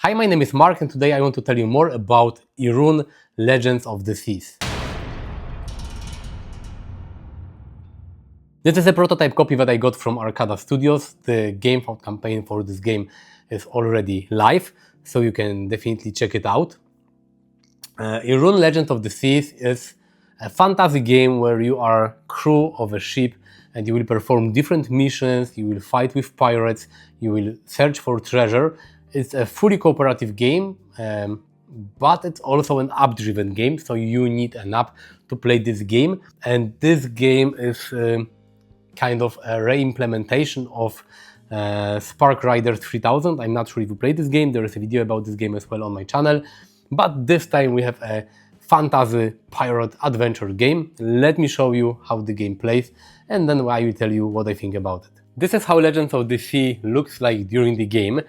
Hi, my name is Mark and today I want to tell you more about Irun Legends of the Seas. This is a prototype copy that I got from Arcada Studios. The GameFound campaign for this game is already live, so you can definitely check it out. Irun Legends of the Seas is a fantasy game where you are crew of a ship and you will perform different missions, you will fight with pirates, you will search for treasure. It's a fully cooperative game, but it's also an app-driven game, so you need an app to play this game. And this game is kind of a re-implementation of Spark Rider 3000. I'm not sure if you played this game, there is a video about this game as well on my channel. But this time we have a fantasy pirate adventure game. Let me show you how the game plays and then I will tell you what I think about it. This is how Legends of the Sea looks like during the game.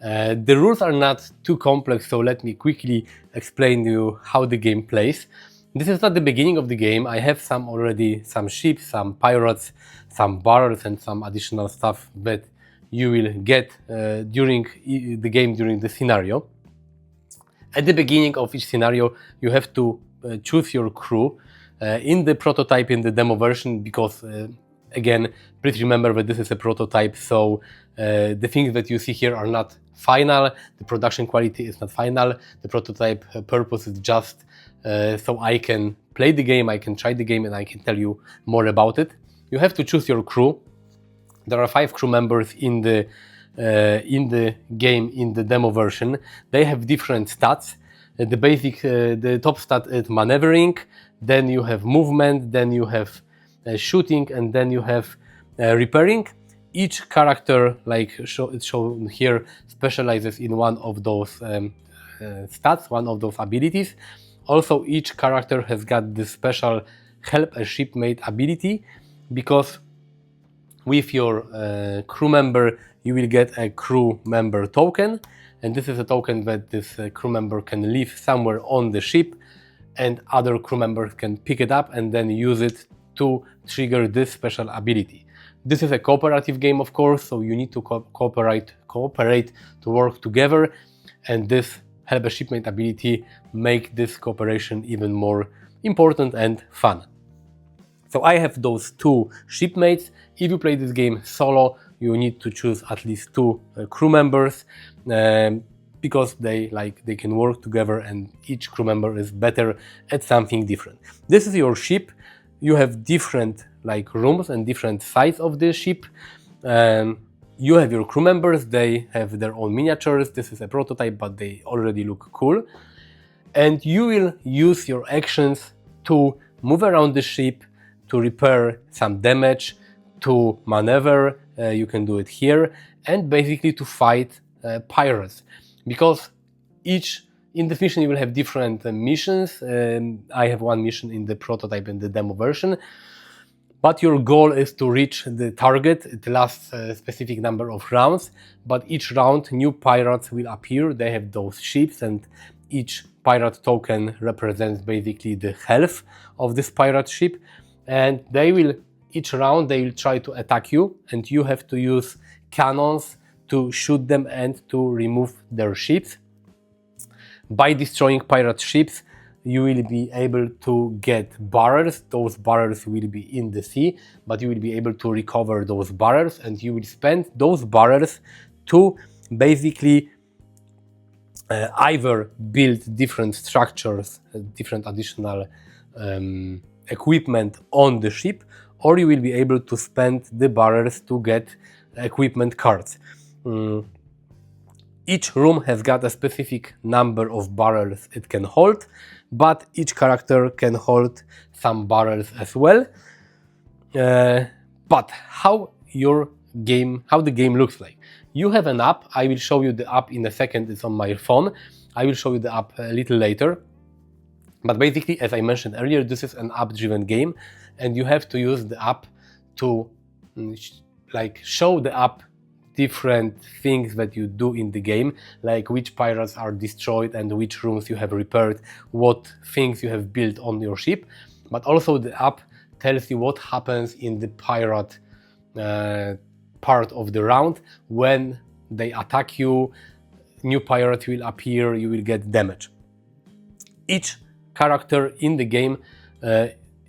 The rules are not too complex, so let me quickly explain to you how the game plays. This is not the beginning of the game. I have some ships, some pirates, some barrels and some additional stuff that you will get during the game, during the scenario. At the beginning of each scenario, you have to choose your crew in the prototype, in the demo version, because again, please remember that this is a prototype, so the things that you see here are not final, the production quality is not final, the prototype purpose is just so I can play the game, I can try the game and I can tell you more about it. You have to choose your crew. There are 5 crew members in the game, in the demo version. They have different stats. The top stat is maneuvering, then you have movement, then you have shooting, and then you have repairing. Each character, like it's shown here, specializes in one of those stats, one of those abilities. Also, each character has got this special help a shipmate ability, because with your crew member you will get a crew member token, and this is a token that this crew member can leave somewhere on the ship and other crew members can pick it up and then use it to trigger this special ability. This is a cooperative game, of course, so you need to cooperate to work together, and this help a shipmate ability make this cooperation even more important and fun. So I have those 2 shipmates. If you play this game solo, you need to choose at least 2 crew members because they can work together and each crew member is better at something different. This is your ship. You have different rooms and different sides of the ship. You have your crew members, they have their own miniatures. This is a prototype, but they already look cool. And you will use your actions to move around the ship, to repair some damage, to maneuver, you can do it here, and basically to fight pirates. Because in this mission you will have different missions. I have one mission in the prototype in the demo version. But your goal is to reach the target. It lasts a specific number of rounds, but each round new pirates will appear. They have those ships and each pirate token represents basically the health of this pirate ship. And each round they will try to attack you and you have to use cannons to shoot them and to remove their ships. By destroying pirate ships, you will be able to get barrels. Those barrels will be in the sea, but you will be able to recover those barrels and you will spend those barrels to basically either build different structures, different additional equipment on the ship, or you will be able to spend the barrels to get equipment cards. Each room has got a specific number of barrels it can hold, but each character can hold some barrels as well. But how the game looks like. You have an app. I will show you the app in a second. It's on my phone. I will show you the app a little later. But basically, as I mentioned earlier, this is an app-driven game, and you have to use the app to show the app different things that you do in the game, like which pirates are destroyed and which rooms you have repaired, what things you have built on your ship. But also the app tells you what happens in the pirate part of the round when they attack you. new pirate will appear, you will get damage. Each character in the game,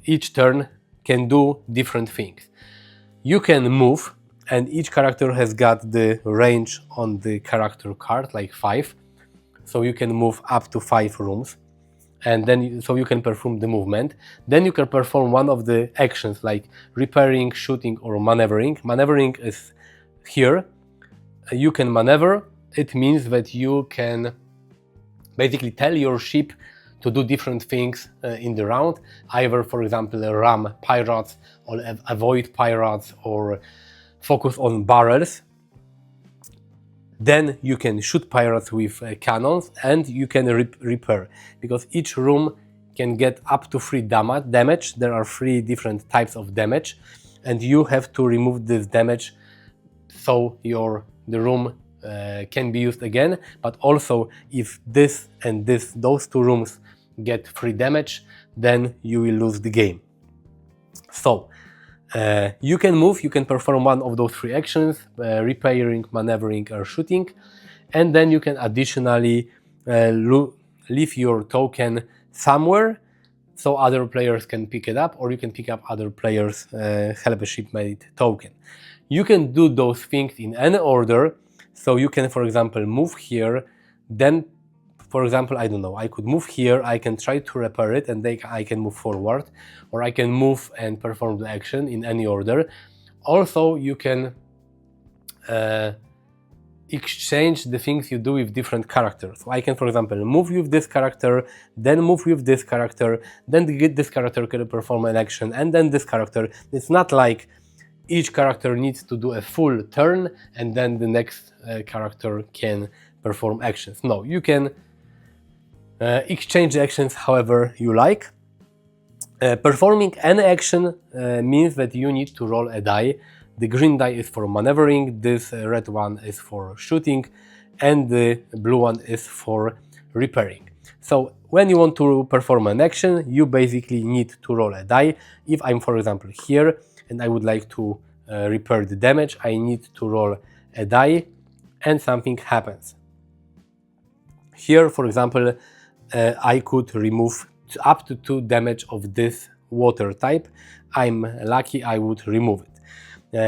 each turn, can do different things. You can move, and each character has got the range on the character card, like 5. So you can move up to 5 rooms, and then so you can perform the movement. Then you can perform one of the actions like repairing, shooting, or maneuvering. Maneuvering is here. You can maneuver. It means that you can basically tell your ship to do different things in the round, either, for example, ram pirates, or avoid pirates, or focus on barrels. Then you can shoot pirates with cannons, and you can repair, because each room can get up to 3 damage. There are 3 different types of damage, and you have to remove this damage so the room can be used again. But also, if this and those 2 rooms get 3 damage, then you will lose the game. So you can move, you can perform one of those 3 actions, repairing, maneuvering, or shooting, and then you can additionally leave your token somewhere so other players can pick it up, or you can pick up other players' help a shipmate token. You can do those things in any order, so you can, for example, move here, then, for example, I don't know, I could move here, I can try to repair it, and then I can move forward, or I can move and perform the action in any order. Also, you can exchange the things you do with different characters. So I can, for example, move with this character, then move with this character, then this character can perform an action, and then this character. It's not like each character needs to do a full turn and then the next character can perform actions. No, you can exchange actions however you like. Performing any action means that you need to roll a die. The green die is for maneuvering, this red one is for shooting, and the blue one is for repairing. So when you want to perform an action, you basically need to roll a die. If I'm, for example, here and I would like to repair the damage, I need to roll a die and something happens. Here, for example, I could remove up to 2 damage of this water type. I'm lucky, I would remove it.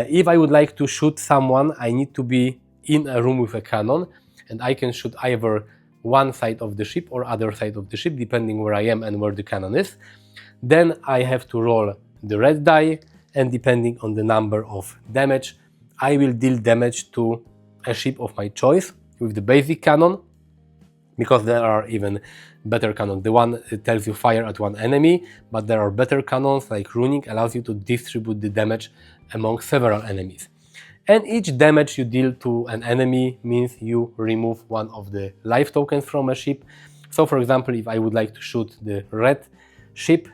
If I would like to shoot someone, I need to be in a room with a cannon, and I can shoot either one side of the ship or other side of the ship, depending where I am and where the cannon is. Then I have to roll the red die, and depending on the number of damage, I will deal damage to a ship of my choice with the basic cannon, because there are even better cannons. The one tells you fire at one enemy, but there are better cannons like Runing allows you to distribute the damage among several enemies. And each damage you deal to an enemy means you remove one of the life tokens from a ship. So for example, if I would like to shoot the red ship,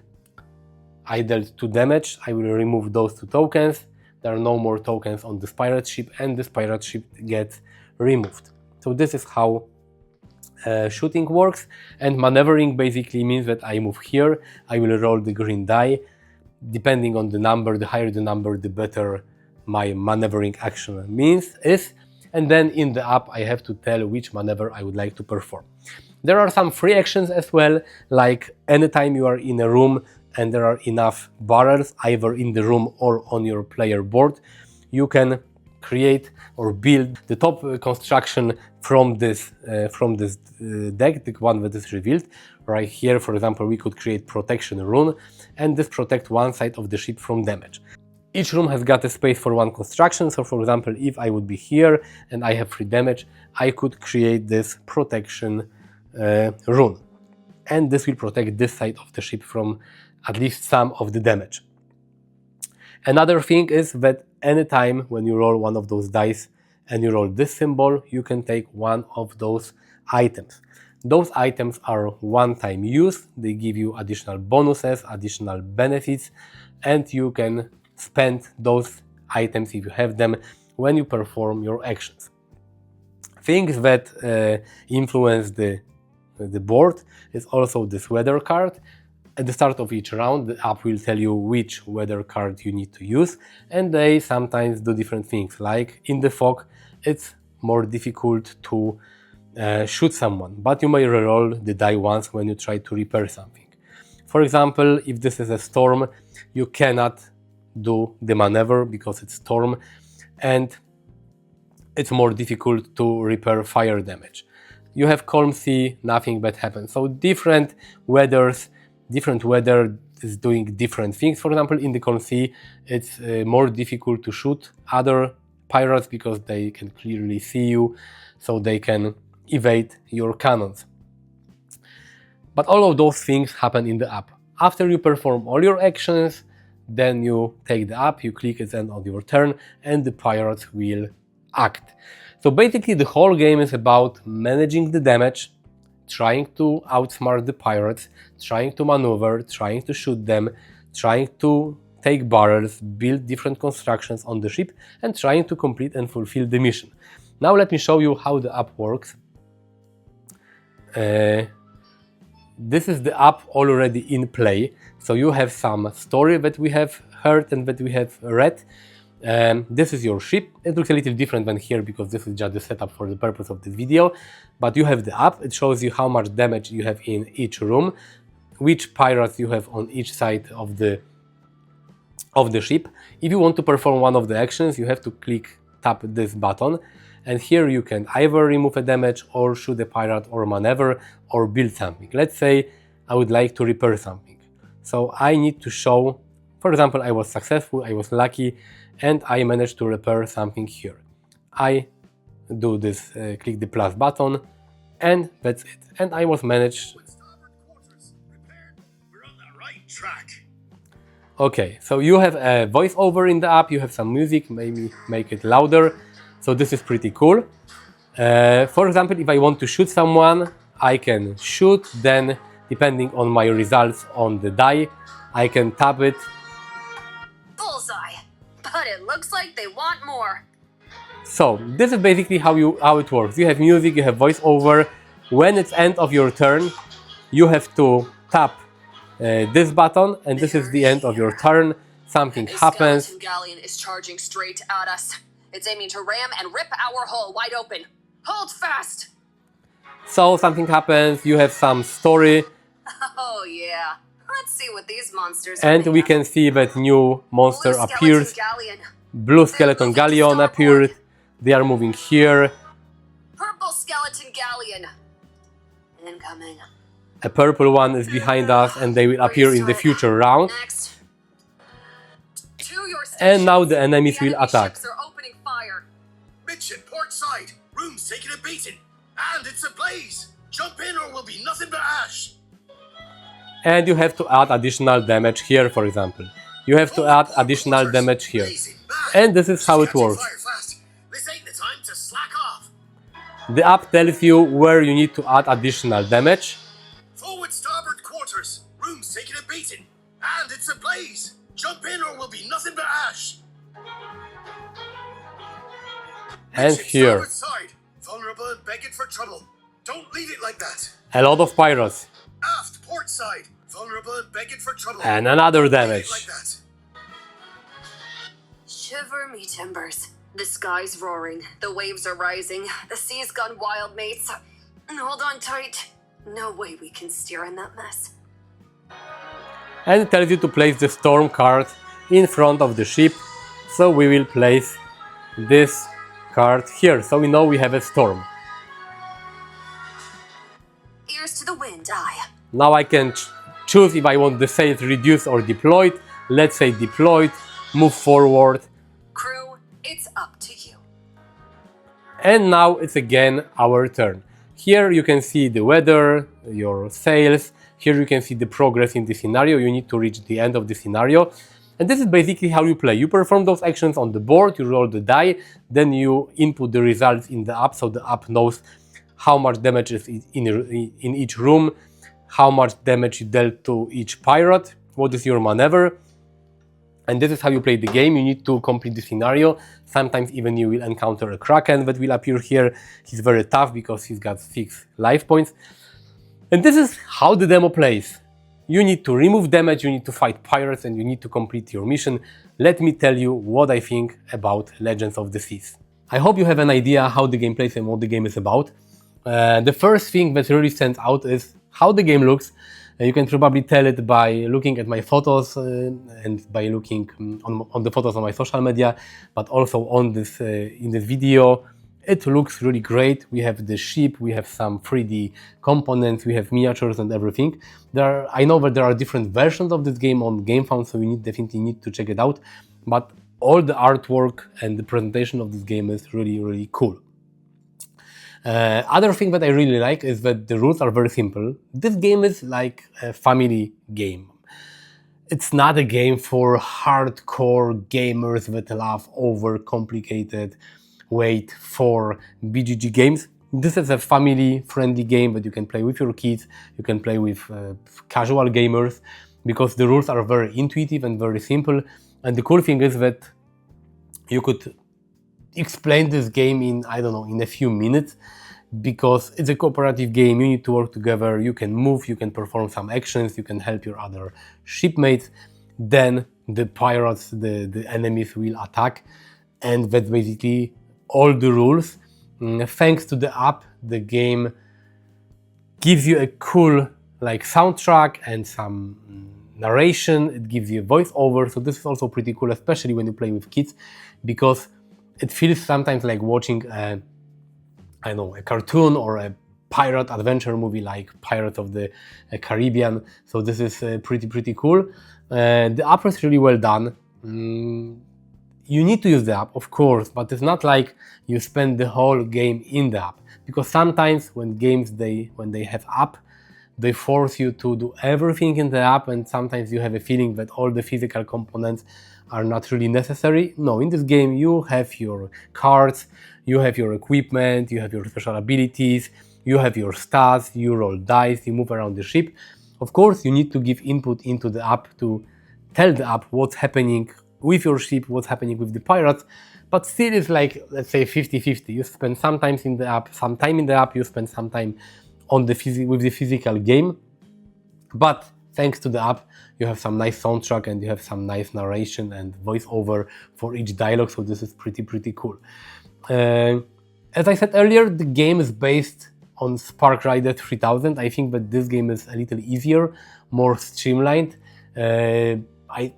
I dealt 2 damage, I will remove those 2 tokens. There are no more tokens on this pirate ship, and this pirate ship gets removed. So this is how shooting works. And maneuvering basically means that I move here, I will roll the green die. Depending on the number, the higher the number, the better my maneuvering action is. And then in the app I have to tell which maneuver I would like to perform. There are some free actions as well, like anytime you are in a room and there are enough barrels either in the room or on your player board, you can create or build the top construction from this deck, the one that is revealed. Right here, for example, we could create protection rune, and this protects one side of the ship from damage. Each room has got a space for one construction, so for example, if I would be here and I have 3 damage, I could create this protection rune. And this will protect this side of the ship from at least some of the damage. Another thing is that anytime when you roll one of those dice and you roll this symbol, you can take one of those items. Those items are one-time use, they give you additional bonuses, additional benefits, and you can spend those items if you have them when you perform your actions. Things that influence the board is also this weather card. At the start of each round, the app will tell you which weather card you need to use, and they sometimes do different things. Like in the fog, it's more difficult to shoot someone, but you may reroll the die once when you try to repair something. For example, if this is a storm, you cannot do the maneuver because it's storm, and it's more difficult to repair fire damage. You have calm sea, nothing bad happens. So different weather is doing different things. For example, in the calm sea, it's more difficult to shoot other pirates because they can clearly see you, so they can evade your cannons. But all of those things happen in the app. After you perform all your actions, then you take the app, you click at the end of your turn, and the pirates will act. So basically the whole game is about managing the damage, trying to outsmart the pirates, trying to maneuver, trying to shoot them, trying to take barrels, build different constructions on the ship, and trying to complete and fulfill the mission. Now let me show you how the app works. This is the app already in play. So you have some story that we have heard and that we have read. This is your ship. It looks a little different than here because this is just the setup for the purpose of this video. But you have the app. It shows you how much damage you have in each room, which pirates you have on each side of the ship. If you want to perform one of the actions, you have to tap this button. And here you can either remove a damage or shoot a pirate or maneuver or build something. Let's say I would like to repair something. So I need to show, for example, I was successful, I was lucky, and I managed to repair something here. I do this, click the plus button, and that's it. And I was managed. We're on the right track. Okay, so you have a voiceover in the app, you have some music, maybe make it louder. So this is pretty cool. For example, if I want to shoot someone, I can shoot, then depending on my results on the die, I can tap it. Bullseye, but it looks like they want more. So this is basically how it works. You have music, you have voiceover. When it's end of your turn, you have to tap this button, and this is the end of your turn. Something happens. A skeleton galleon is charging straight at us. It's aiming to ram and rip our hull wide open. Hold fast! So something happens, you have some story. Oh yeah. Let's see what these monsters and are we made can see that new monster Blue appears. skeleton galleon. Blue skeleton galleon appeared. They are moving here. Purple skeleton galleon. Incoming. A purple one is behind us, and they will appear in the future round. Next. To your And now the stations. enemies The will enemy attack. ships are opening fire. Midship port side. Room's taking a beating. And it's ablaze. Jump in or we'll be nothing but ash. And you have to add additional damage here, for example. You have to add additional damage here. Blazing back. And this is how it Catching works. fire fast. This ain't the time to slack off. The app tells you where you need to add additional damage. Forward starboard quarters. Room's taking a beating. And it's ablaze. Jump in or we'll be nothing but ash. And Midship here, starboard side. Vulnerable and begging for trouble. Don't leave it like that. a lot of pirates. Aft port side. Vulnerable and begging for trouble. And another Leave it damage. like that. Shiver me timbers. The sky's roaring. The waves are rising. The sea's gone wild, mates. Hold on tight. No way we can steer in that mess. And it tells you to place the storm card in front of the ship. So we will place this card here. So we know we have a storm. Ears to the wind, aye. Now I can choose if I want the sails reduced or deployed. Let's say deployed, move forward. Crew, it's up to you. And now it's again our turn. Here you can see the weather, your sails. Here you can see the progress in the scenario. You need to reach the end of the scenario. And this is basically how you play. You perform those actions on the board, you roll the die, then you input the results in the app, so the app knows how much damage is in each room, how much damage you dealt to each pirate, what is your maneuver. And this is how you play the game. You need to complete the scenario. Sometimes even you will encounter a Kraken that will appear here. He's very tough because he's got 6 life points. And this is how the demo plays. You need to remove damage, you need to fight pirates, and you need to complete your mission. Let me tell you what I think about Legends of the Seas. I hope you have an idea how the game plays and what the game is about. The first thing that really stands out is how the game looks. You can probably tell it by looking at my photos and by looking on the photos on my social media, but also on this in this video. It looks really great. We have the ship, we have some 3D components, we have miniatures and everything. I know that there are different versions of this game on GameFound, so you definitely need to check it out. But all the artwork and the presentation of this game is really, really cool. Other thing that I really like is that the rules are very simple. This game is like a family game. It's not a game for hardcore gamers that love overcomplicated wait for BGG games. This is a family-friendly game that you can play with your kids, you can play with casual gamers, because the rules are very intuitive and very simple. And the cool thing is that you could explain this game in, I don't know, in a few minutes, because it's a cooperative game. You need to work together, you can move, you can perform some actions, you can help your other shipmates. Then the pirates, the enemies will attack, and that's basically all the rules. Thanks to the app, the game gives you a cool like soundtrack and some narration. It gives you a voiceover, so this is also pretty cool, especially when you play with kids, because it feels sometimes like watching a cartoon or a pirate adventure movie like Pirates of the Caribbean. So this is pretty cool. The app is really well done. You need to use the app, of course, but it's not like you spend the whole game in the app, because sometimes when games when they have app, they force you to do everything in the app, and sometimes you have a feeling that all the physical components are not really necessary. No, in this game you have your cards, you have your equipment, you have your special abilities, you have your stats, you roll dice, you move around the ship. Of course, you need to give input into the app to tell the app what's happening with your ship, what's happening with the pirates, but still it's like, let's say 50-50. You spend some time in the app, you spend some time on with the physical game. But thanks to the app, you have some nice soundtrack and you have some nice narration and voiceover for each dialogue, so this is pretty cool. As I said earlier, the game is based on Spark Rider 3000. I think that this game is a little easier, more streamlined. I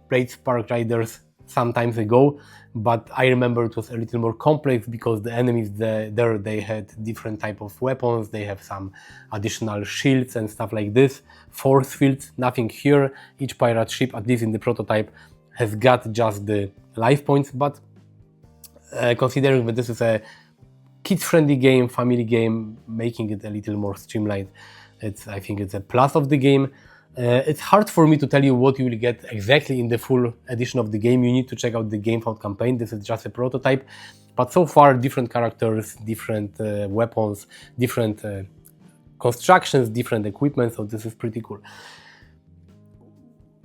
played Spark Riders some times ago, but I remember it was a little more complex because the enemies there they had different type of weapons, they have some additional shields and stuff like this, force fields, nothing here. Each pirate ship, at least in the prototype, has got just the life points, but considering that this is a kids-friendly game, family game, making it a little more streamlined, I think it's a plus of the game. It's hard for me to tell you what you will get exactly in the full edition of the game. You need to check out the GameFound campaign. This is just a prototype, but so far different characters, different weapons, different constructions, different equipment, so this is pretty cool.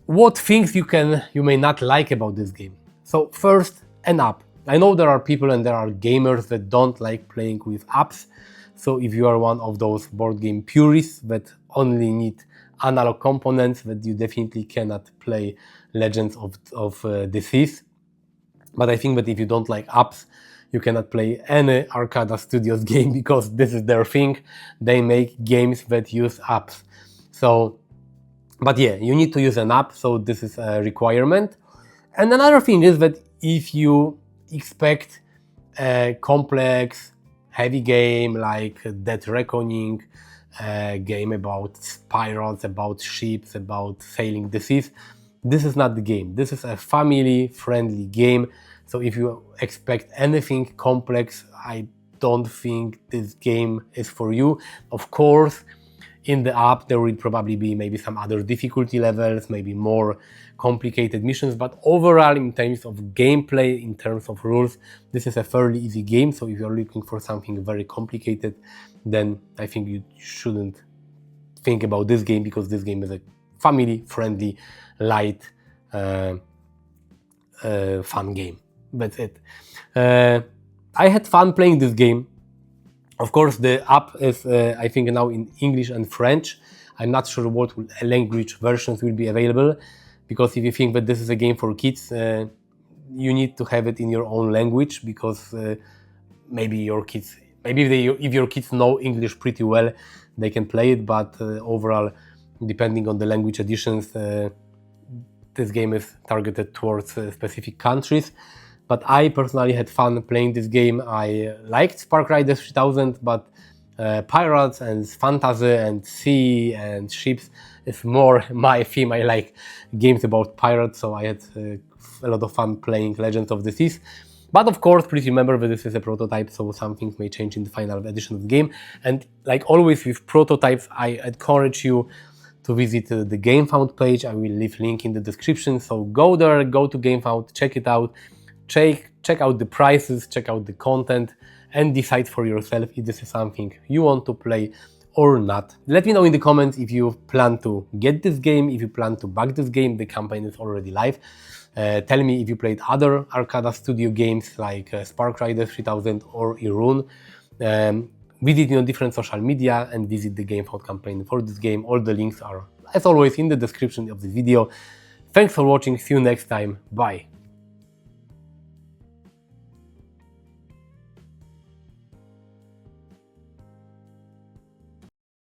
What things you may not like about this game? So first, an app. I know there are people and there are gamers that don't like playing with apps, so if you are one of those board game purists that only need analog components, that you definitely cannot play Legends of the Seas. But I think that if you don't like apps, you cannot play any Arcada Studios game, because this is their thing. They make games that use apps. So, but yeah, you need to use an app, so this is a requirement. And another thing is that if you expect a complex, heavy game like Dead Reckoning, a game about pirates, about ships, about sailing the seas, this is not the game. This is a family-friendly game. So if you expect anything complex, I don't think this game is for you. Of course, in the app there will probably be maybe some other difficulty levels, maybe more complicated missions, but overall in terms of gameplay, in terms of rules, this is a fairly easy game. So if you're looking for something very complicated, then I think you shouldn't think about this game, because this game is a family-friendly, light, fun game. That's it. I had fun playing this game. Of course, the app is, I think, now in English and French. I'm not sure what language versions will be available, because if you think that this is a game for kids, you need to have it in your own language, because maybe your kids maybe if your kids know English pretty well, they can play it, but overall, depending on the language editions, this game is targeted towards specific countries. But I personally had fun playing this game. I liked Sparkriders 3000, but pirates and fantasy and sea and ships is more my theme. I like games about pirates, so I had a lot of fun playing Legends of the Seas. But of course, please remember that this is a prototype, so some things may change in the final edition of the game. And like always with prototypes, I encourage you to visit the GameFound page. I will leave link in the description, so go there, go to GameFound, check it out, check out the prices, check out the content, and decide for yourself if this is something you want to play or not. Let me know in the comments if you plan to get this game, if you plan to back this game. The campaign is already live. Tell me if you played other Arcada Studio games like Sparkriders 3000 or Irun. Visit me on different social media and visit the GameFound campaign for this game. All the links are, as always, in the description of the video. Thanks for watching. See you next time. Bye.